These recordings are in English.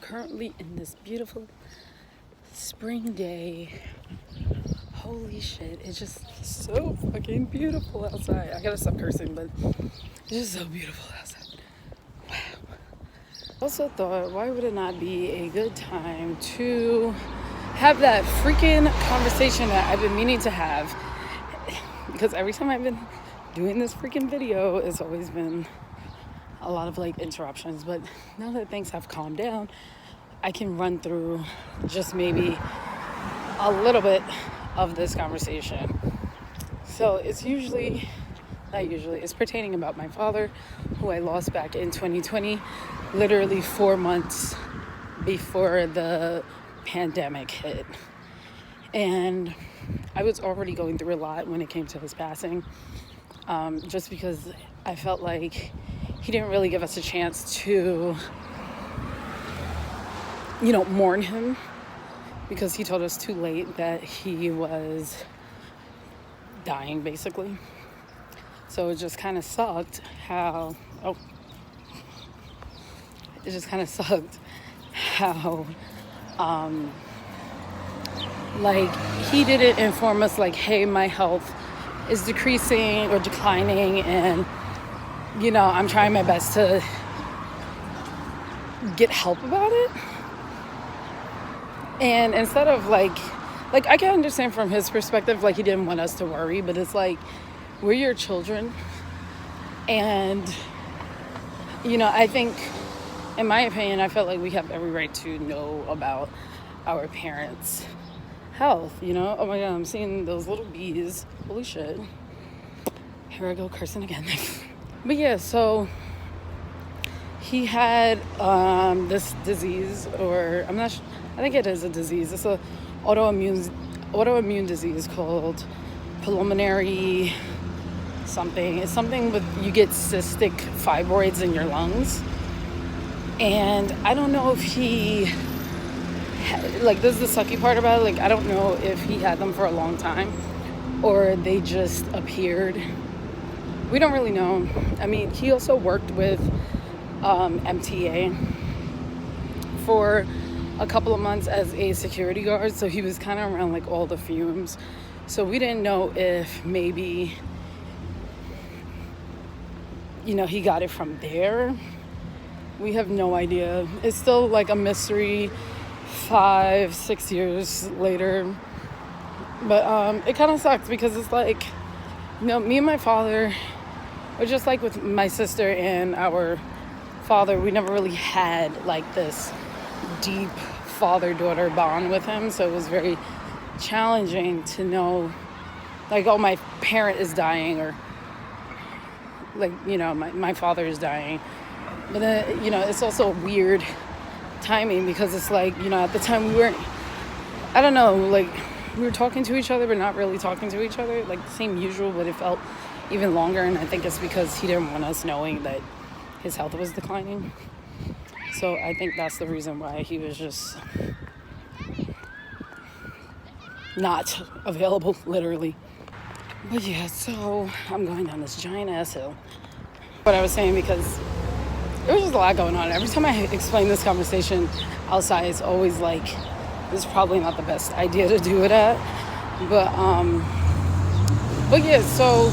Currently in this beautiful spring day. Holy shit, it's just so fucking beautiful outside. I gotta stop cursing, but it's just so beautiful outside. Wow. Also thought, why would it not be a good time to have that freaking conversation that I've been meaning to have? Because every time I've been doing this freaking video, it's always been a lot of interruptions. But now that things have calmed down, I can run through just maybe a little bit of this conversation. So it's it's pertaining about my father, who I lost back in 2020, literally 4 months before the pandemic hit. And I was already going through a lot when it came to his passing, just because I felt like he didn't really give us a chance to, mourn him, because he told us too late that he was dying, basically. So it just kind of sucked how he didn't inform us hey, my health is decreasing or declining, and I'm trying my best to get help about it. And instead of I can understand from his perspective, he didn't want us to worry, but it's we're your children. And, I think, in my opinion, I felt like we have every right to know about our parents' health, Oh my God, I'm seeing those little bees. Holy shit. Here I go cursing again. But yeah, so he had this disease, or I'm not sure, I think it is a disease. It's a autoimmune disease called pulmonary something. It's something with, you get cystic fibroids in your lungs. And I don't know if he, this is the sucky part about it, I don't know if he had them for a long time or they just appeared. We don't really know. I mean, he also worked with MTA for a couple of months as a security guard, so he was kind of around all the fumes. So we didn't know if maybe he got it from there. We have no idea. It's still a mystery 5-6 years later. But it kind of sucks because it's me and my father, or just with my sister and our father, we never really had this deep father-daughter bond with him. So it was very challenging to know oh, my parent is dying, or my father is dying. But then it's also weird timing because it's at the time we weren't, I don't know, we were talking to each other but not really talking to each other, the same usual, but it felt even longer. And I think it's because he didn't want us knowing that his health was declining. So I think that's the reason why he was just not available, literally. But yeah, so I'm going down this giant ass hill. What I was saying, because there was just a lot going on. Every time I explain this conversation outside, it's always this is probably not the best idea to do it at. But yeah, so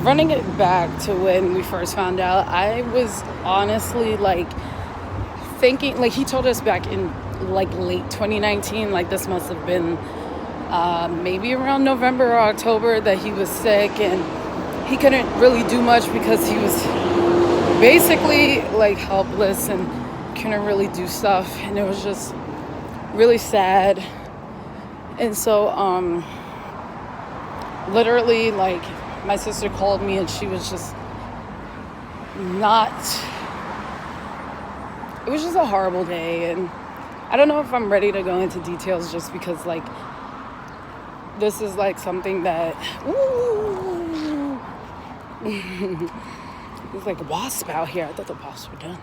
running it back to when we first found out, I was honestly thinking, he told us back in late 2019, this must have been maybe around November or October, that he was sick and he couldn't really do much because he was basically helpless and couldn't really do stuff, and it was just really sad. And so literally my sister called me and she was just not, it was just a horrible day. And I don't know if I'm ready to go into details, just because this is something that there's wasps out here. I thought the wasps were done.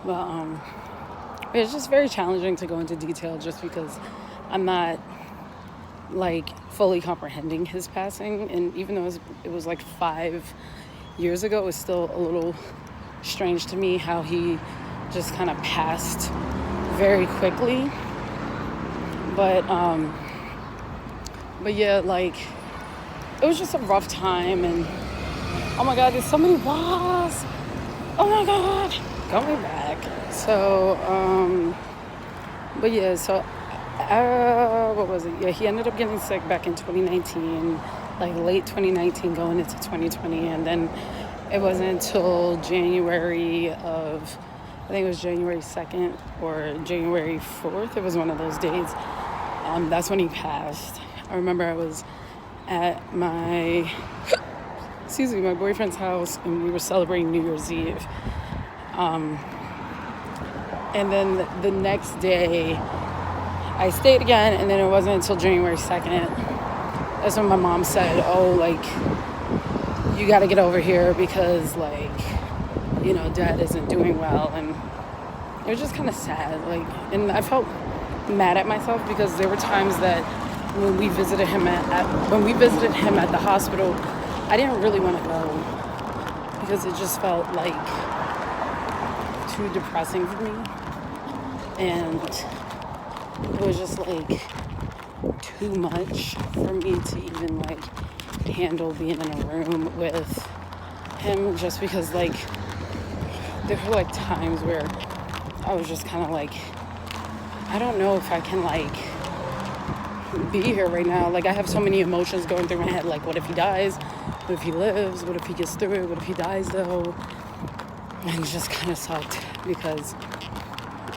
But it's just very challenging to go into detail, just because I'm not fully comprehending his passing. And even though it was 5 years ago, it was still a little strange to me how he just kind of passed very quickly. But yeah, like, it was just a rough time, and oh my God, there's so many wasps. Oh my God, going back. So, but yeah, so, what was it? Yeah, he ended up getting sick back in 2019, like late 2019 going into 2020, and then it wasn't until January of, I think it was January 2nd or January 4th, it was one of those days, that's when he passed. I remember I was at my boyfriend's house, and we were celebrating New Year's Eve. And then the next day, I stayed again, and then it wasn't until January 2nd. That's when my mom said, oh, like, you got to get over here because, like, you know, Dad isn't doing well. And it was just kind of sad. Like, and I felt mad at myself because there were times that when we visited him at the hospital, I didn't really want to go because it just felt like too depressing for me, and it was just like too much for me to even like handle being in a room with him, just because like there were like times where I was just kind of like, I don't know if I can like be here right now. Like, I have so many emotions going through my head. Like, what if he dies? What if he lives? What if he gets through it? What if he dies though? And it just kind of sucked because,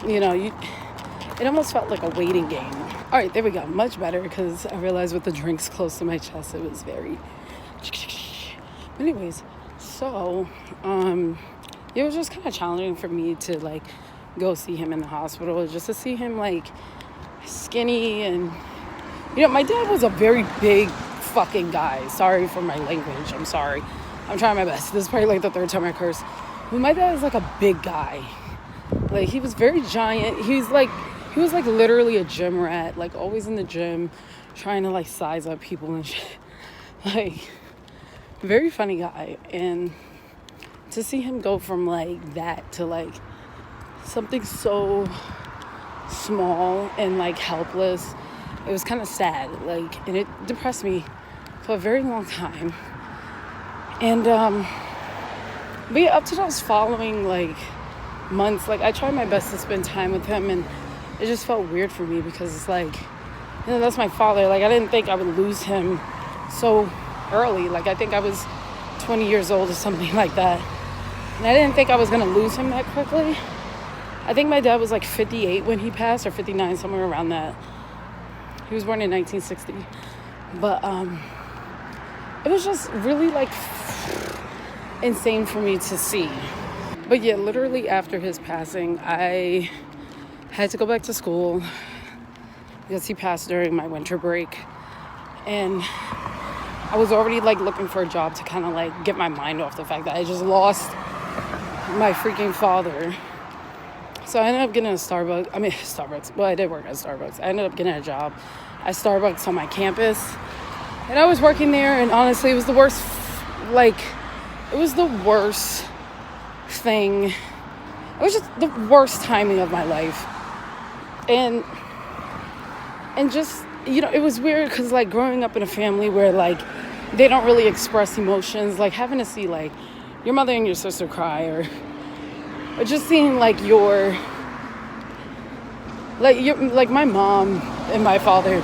you know, it almost felt like a waiting game. All right, there we go. Much better, because I realized with the drinks close to my chest, it was very... Anyways, so, it was just kind of challenging for me to, like, go see him in the hospital, just to see him, like, skinny. And, you know, my dad was a very big fucking guy. Sorry for my language. I'm sorry. I'm trying my best. This is probably, like, the third time I curse. But my dad is, like, a big guy. Like, he was very giant. He was, like, literally a gym rat. Like, always in the gym, trying to, like, size up people and shit. Like, very funny guy. And to see him go from, like, that to, like, something so small and, like, helpless, it was kind of sad. Like, and it depressed me for a very long time. And, but yeah, up to those following, like, months, like, I tried my best to spend time with him, and it just felt weird for me because it's like, you know, that's my father. Like, I didn't think I would lose him so early. Like, I think I was 20 years old or something like that. And I didn't think I was going to lose him that quickly. I think my dad was like 58 when he passed, or 59, somewhere around that. He was born in 1960. But it was just really, like, insane for me to see. But yeah, literally after his passing, I had to go back to school because he passed during my winter break. And I was already, like, looking for a job to kind of, like, get my mind off the fact that I just lost my freaking father. So I ended up getting Starbucks. Well, I did work at Starbucks. I ended up getting a job at Starbucks on my campus. And I was working there, and honestly, it was the worst, thing. It was just the worst timing of my life. And just, you know, it was weird because, like, growing up in a family where, like, they don't really express emotions, like, having to see, like, your mother and your sister cry, or just seeing, like, like my mom and my father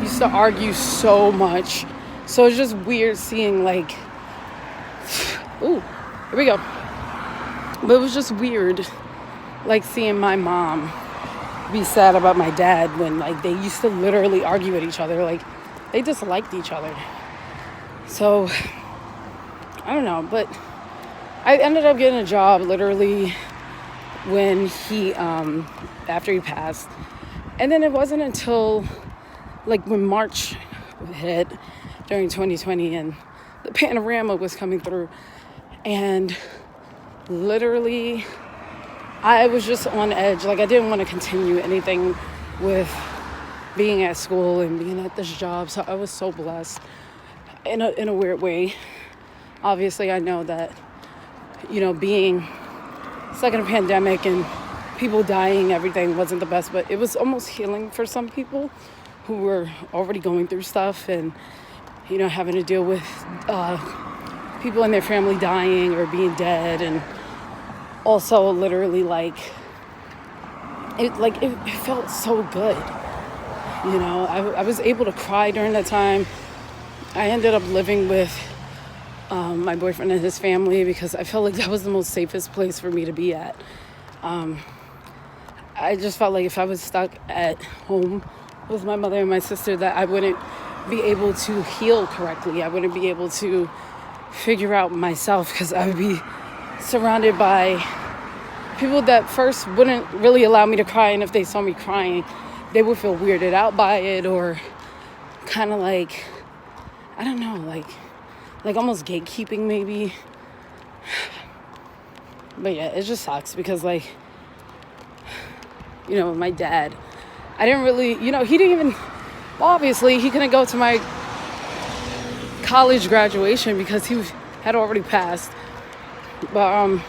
used to argue so much. So it's just weird seeing, like, ooh, here we go. But it was just weird, like, seeing my mom be sad about my dad when, like, they used to literally argue with each other. Like, they disliked each other. So, I don't know. But I ended up getting a job literally when he, after he passed. And then it wasn't until, like, when March hit during 2020 and the panorama was coming through. And literally, I was just on edge. Like, I didn't want to continue anything with being at school and being at this job. So I was so blessed in a weird way. Obviously, I know that, you know, being stuck in a pandemic and people dying, everything wasn't the best, but it was almost healing for some people who were already going through stuff and, having to deal with people in their family dying or being dead. And also literally it felt so good. I was able to cry during that time. I ended up living with my boyfriend and his family because I felt like that was the most safest place for me to be at. I just felt like if I was stuck at home with my mother and my sister, that I wouldn't be able to heal correctly. I wouldn't be able to figure out myself because I would be surrounded by people that first wouldn't really allow me to cry, and if they saw me crying, they would feel weirded out by it, or kind of I don't know, like almost gatekeeping maybe. But yeah, it just sucks because my dad, I didn't really, he didn't even, obviously he couldn't go to my college graduation because he had already passed. But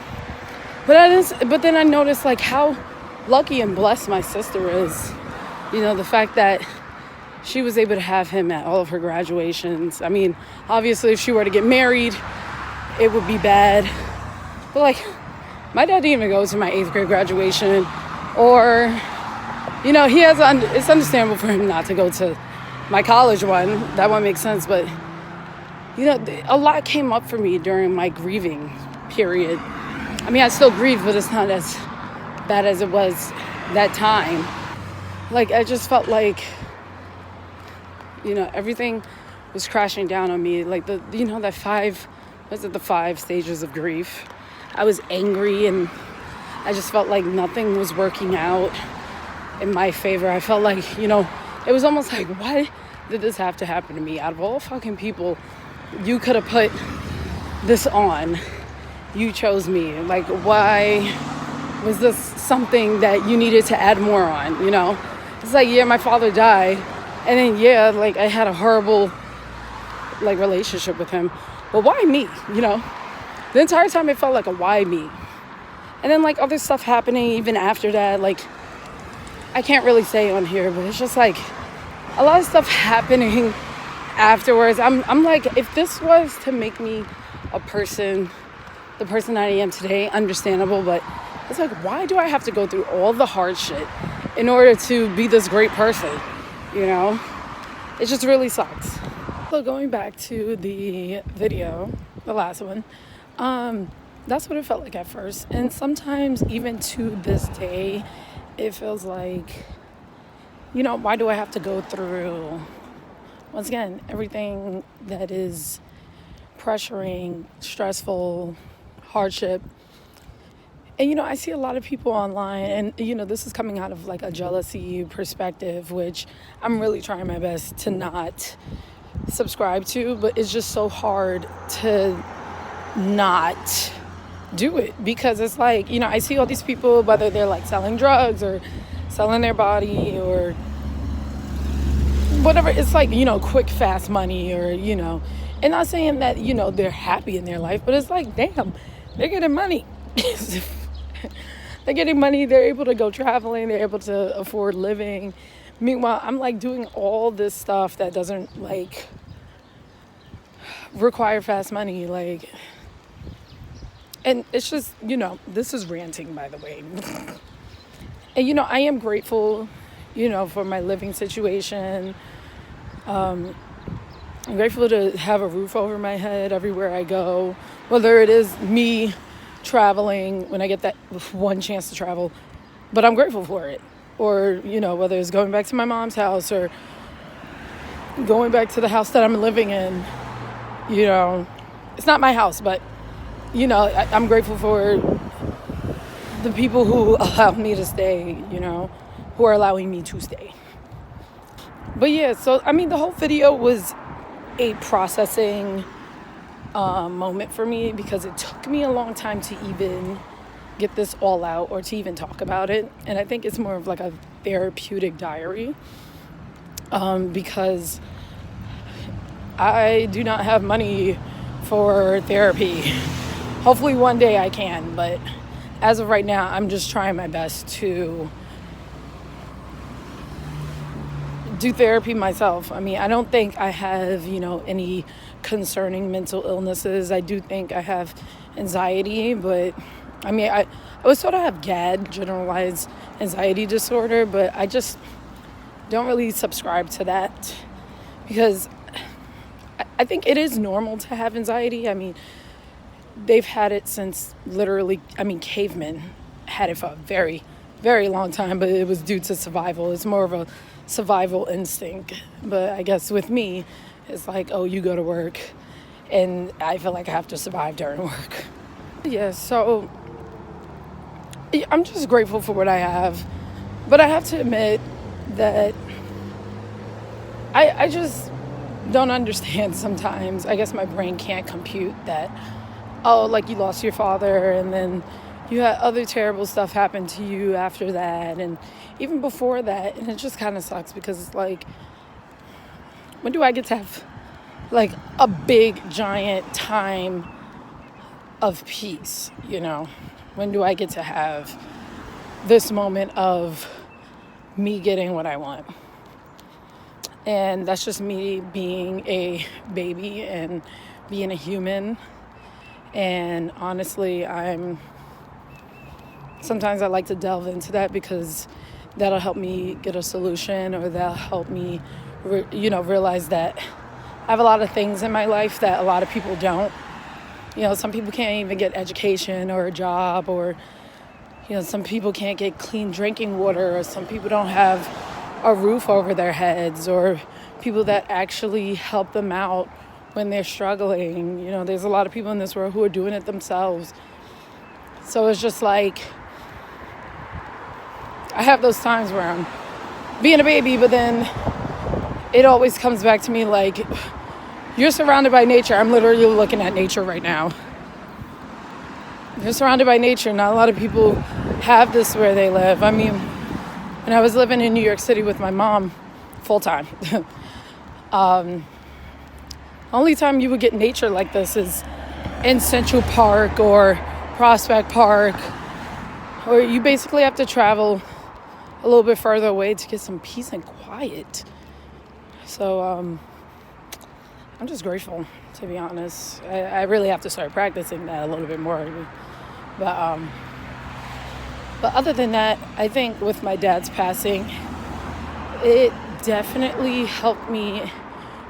then I noticed how lucky and blessed my sister is. The fact that she was able to have him at all of her graduations. I mean, obviously if she were to get married, it would be bad. But my dad didn't even go to my 8th grade graduation, or, it's understandable for him not to go to my college one. That one makes sense. But, a lot came up for me during my grieving period. I mean, I still grieve, but it's not as bad as it was that time. I just felt everything was crashing down on me. The 5 stages of grief. I was angry, and I just felt like nothing was working out in my favor. I felt it was almost why did this have to happen to me? Out of all fucking people, you could have put this on. You chose me. Why was this something that you needed to add more on? It's my father died, and then I had a horrible relationship with him, but why me? The entire time it felt like a why me. And then other stuff happening even after that. I can't really say on here, but it's just a lot of stuff happening afterwards. I'm if this was to make me a person, the person I am today, understandable, but it's why do I have to go through all the hard shit in order to be this great person? It just really sucks. So going back to the video, the last one, that's what it felt like at first. And sometimes even to this day, it feels why do I have to go through, once again, everything that is pressuring, stressful, hardship. And, I see a lot of people online, and, this is coming out of a jealousy perspective, which I'm really trying my best to not subscribe to, but it's just so hard to not do it because it's I see all these people, whether they're selling drugs or selling their body or whatever. It's quick, fast money or, and not saying that, they're happy in their life, but it's damn, they're getting money. They're getting money. They're able to go traveling. They're able to afford living. Meanwhile, I'm doing all this stuff that doesn't require fast money. And it's just, this is ranting, by the way. And, I am grateful, for my living situation. I'm grateful to have a roof over my head everywhere I go, whether it is me traveling when I get that one chance to travel, but I'm grateful for it. Or, whether it's going back to my mom's house or going back to the house that I'm living in, it's not my house, but, I'm grateful for the people who allow me to stay, who are allowing me to stay. But yeah, so, the whole video was a processing moment for me because it took me a long time to even get this all out or to even talk about it. And I think it's more of a therapeutic diary because I do not have money for therapy. Hopefully one day I can, but as of right now, I'm just trying my best to do therapy myself. I mean, I don't think I have, any concerning mental illnesses. I do think I have anxiety, but I mean, I was told I have GAD, generalized anxiety disorder, but I just don't really subscribe to that because I think it is normal to have anxiety. I mean, they've had it since literally, cavemen had it for a very, very long time, but it was due to survival. It's more of a survival instinct. But I guess with me, it's like, oh, you go to work and I feel like I have to survive during work. Yeah, so I'm just grateful for what I have. But I have to admit that I just don't understand sometimes. I guess my brain can't compute that, oh, like you lost your father and then you had other terrible stuff happen to you after that and even before that. And it just kind of sucks because it's like, when do I get to have like a big, giant time of peace, When do I get to have this moment of me getting what I want? And that's just me being a baby and being a human. And honestly, sometimes I like to delve into that because that'll help me get a solution, or that'll help me, realize that I have a lot of things in my life that a lot of people don't. Some people can't even get education or a job, or, some people can't get clean drinking water, or some people don't have a roof over their heads, or people that actually help them out when they're struggling. There's a lot of people in this world who are doing it themselves. So it's just like, I have those times where I'm being a baby, but then it always comes back to me like, you're surrounded by nature. I'm literally looking at nature right now. You're surrounded by nature. Not a lot of people have this where they live. I mean, when I was living in New York City with my mom full time, only time you would get nature like this is in Central Park or Prospect Park, or you basically have to travel a little bit further away to get some peace and quiet. So I'm just grateful, to be honest. I really have to start practicing that a little bit more. But other than that, I think with my dad's passing, it definitely helped me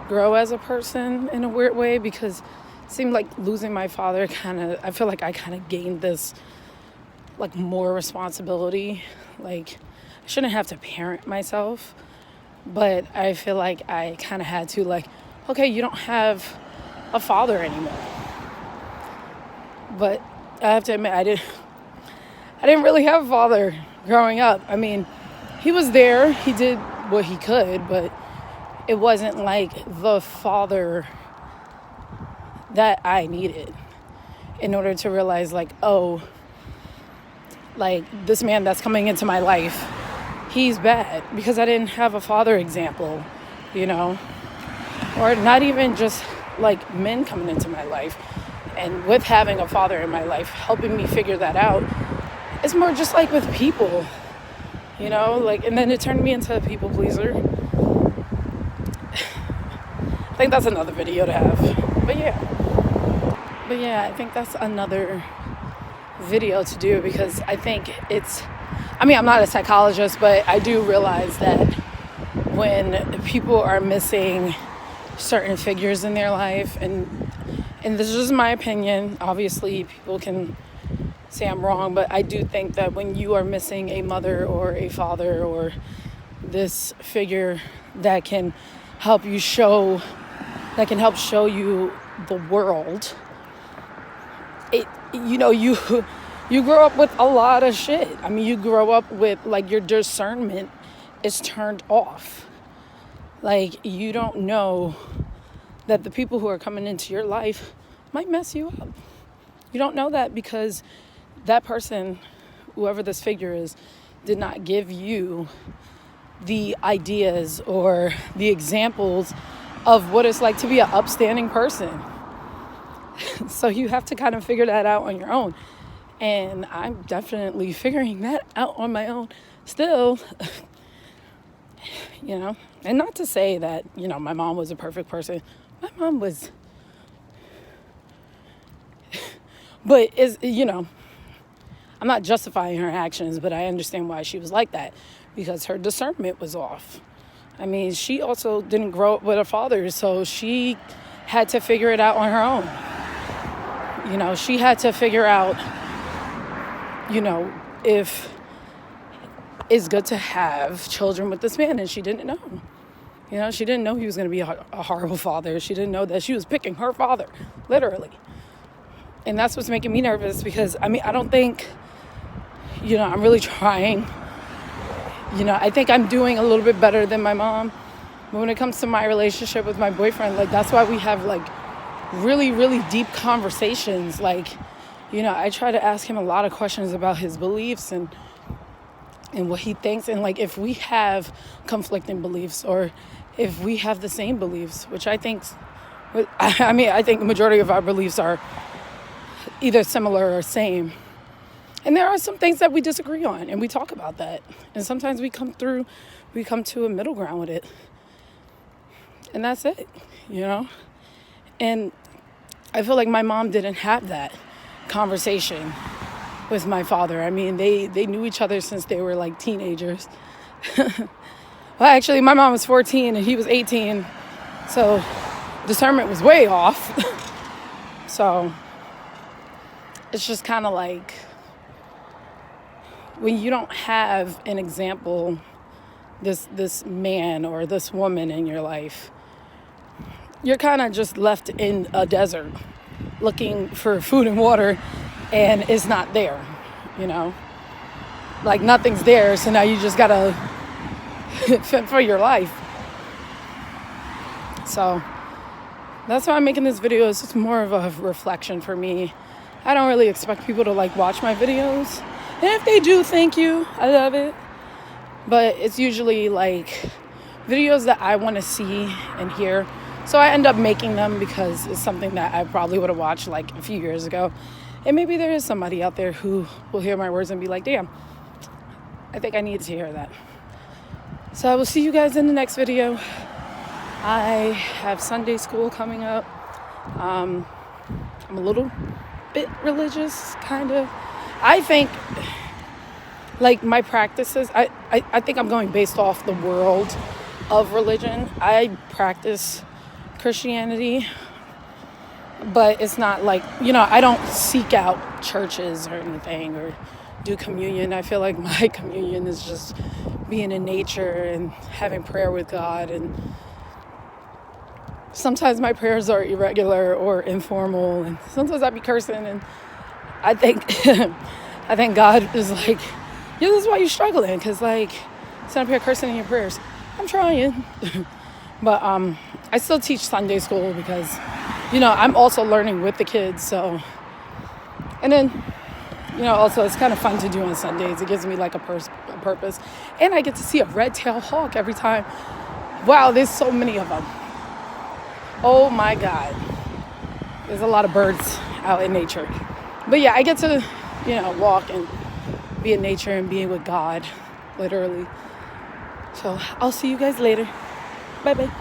grow as a person in a weird way, because it seemed like losing my father I feel like I kind of gained this like more responsibility. Like, I shouldn't have to parent myself, but I feel like I kind of had to, like, okay, you don't have a father anymore. But I have to admit, I didn't really have a father growing up. I mean, he was there, he did what he could, but it wasn't like the father that I needed in order to realize, like, oh, like, this man that's coming into my life, he's bad, because I didn't have a father example, or not even just like men coming into my life. And with having a father in my life, helping me figure that out, it's more just like with people, like, and then it turned me into a people pleaser. I think that's another video to have, but yeah, I think that's another video to do, because I think I'm not a psychologist, but I do realize that when people are missing certain figures in their life, and this is just my opinion, obviously people can say I'm wrong, but I do think that when you are missing a mother or a father, or this figure that can help show you the world, you grow up with a lot of shit. I mean, you grow up with, like, your discernment is turned off. Like, you don't know that the people who are coming into your life might mess you up. You don't know that because that person, whoever this figure is, did not give you the ideas or the examples of what it's like to be an upstanding person. So you have to kind of figure that out on your own. And I'm definitely figuring that out on my own still, you know. And not to say that, my mom was a perfect person. My mom was, but I'm not justifying her actions, but I understand why she was like that, because her discernment was off. I mean, she also didn't grow up with a father, so she had to figure it out on her own. She had to figure out, if it's good to have children with this man, and she didn't know. She didn't know he was going to be a horrible father. She didn't know that she was picking her father, literally. And that's what's making me nervous, because, I don't think, I'm really trying. I think I'm doing a little bit better than my mom. But when it comes to my relationship with my boyfriend, that's why we have, really, really deep conversations. I try to ask him a lot of questions about his beliefs and what he thinks. And, if we have conflicting beliefs, or if we have the same beliefs, which I think the majority of our beliefs are either similar or same. And there are some things that we disagree on, and we talk about that. And sometimes we come to a middle ground with it. And that's it, And I feel like my mom didn't have that conversation with my father. They knew each other since they were teenagers. Well, actually, my mom was 14 and he was 18. So discernment was way off. So it's just kind of when you don't have an example, this man or this woman in your life, you're kind of just left in a desert looking for food and water, and it's not there, nothing's there. So now you just gotta fend for your life. So that's why I'm making this video. It's just more of a reflection for me. I don't really expect people to watch my videos. And if they do, thank you. I love it. But it's usually videos that I want to see and hear. So I end up making them because it's something that I probably would have watched a few years ago. And maybe there is somebody out there who will hear my words and be like, damn, I think I need to hear that. So I will see you guys in the next video. I have Sunday school coming up. I'm a little bit religious, kind of. I think, my practices, I think I'm going based off the world of religion. I practice Christianity, but it's not I don't seek out churches or anything or do communion. I feel like my communion is just being in nature and having prayer with God. And sometimes my prayers are irregular or informal, and sometimes I be cursing, and I think I think God is yeah, this is why you're struggling, because stand up here cursing in your prayers. I'm trying. But I still teach Sunday school because I'm also learning with the kids. So, and then also it's kind of fun to do on Sundays. It gives me a purpose, and I get to see a red-tailed hawk every time. Wow, there's so many of them. Oh my God, there's a lot of birds out in nature. But yeah, I get to, walk and be in nature and be with God, literally. So I'll see you guys later. Bye-bye.